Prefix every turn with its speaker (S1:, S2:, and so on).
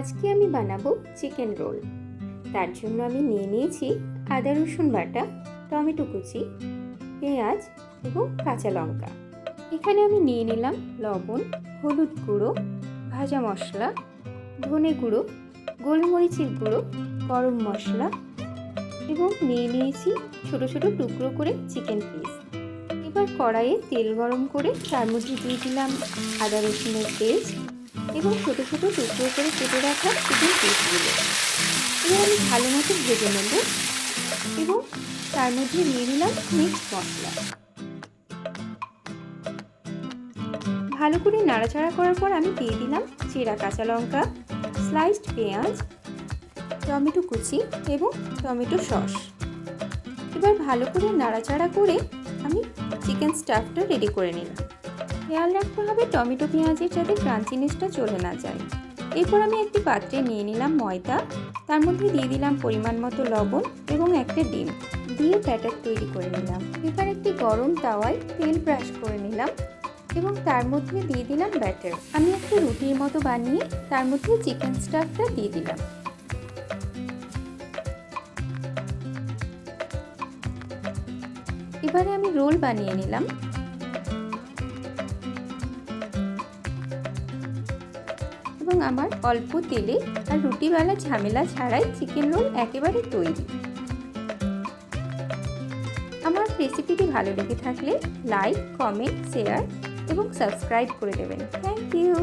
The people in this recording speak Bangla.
S1: আজকে আমি বানাবো চিকেন রোল। তার জন্য আমি নিয়ে নিয়েছি আদা রসুন বাটা, টমেটো কুচি, পেঁয়াজ এবং কাঁচা লঙ্কা। এখানে আমি নিয়ে নিলাম লবণ, হলুদ গুঁড়ো, ভাজা মশলা, ধনে গুঁড়ো, গোলমরিচের গুঁড়ো, গরম মশলা এবং নিয়ে নিয়েছি ছোট ছোট টুকরো করে চিকেন পিস। এবার কড়াইয়ে তেল গরম করে তার মধ্যে দিয়ে দিলাম আদা রসুনের পেস্ট এবং ছোট ছোট টুকরো করে কেটে রাখা চিকেন পিসগুলো। এবার আমি ভালো মতো ভেজে নেব এবং তার মধ্যে দিয়ে দিলাম মিক্সড মশলা। ভালো করে নাড়াচাড়া করার পর আমি দিয়ে দিলাম চেরা কাঁচা লঙ্কা, স্লাইসড পেঁয়াজ, টমেটো কুচি এবং টমেটো সস। এবার ভালো করে নাড়াচাড়া করে আমি চিকেন স্টাফটা রেডি করে নিলাম। খেয়াল রাখতে হবে টমেটো পেঁয়াজের যাতে ক্রাঞ্চিনেসটা চলে না যায়। এরপর আমি একটি পাত্রে নিয়ে নিলাম ময়দা, তার মধ্যে দিয়ে দিলাম পরিমাণ মতো লবণ এবং একটা ডিম দিয়ে ব্যাটার তৈরি করে নিলাম। এবার একটি গরম তাওয়ায় তেল ব্রাশ করে নিলাম এবং তার মধ্যে দিয়ে দিলাম ব্যাটার। আমি একটা রুটির মতো বানিয়ে তার মধ্যে চিকেন স্টাফটা দিয়ে দিলাম। এবারে আমি রোল বানিয়ে নিলাম। এবং আমার অল্প তেলে আর রুটিওয়ালা ঝামেলা ছাড়াই চিকেন রোল একেবারে তৈরি। আমার রেসিপিটি ভালো লেগে থাকলে লাইক, কমেন্ট, শেয়ার এবং সাবস্ক্রাইব করে দেবেন। Thank you.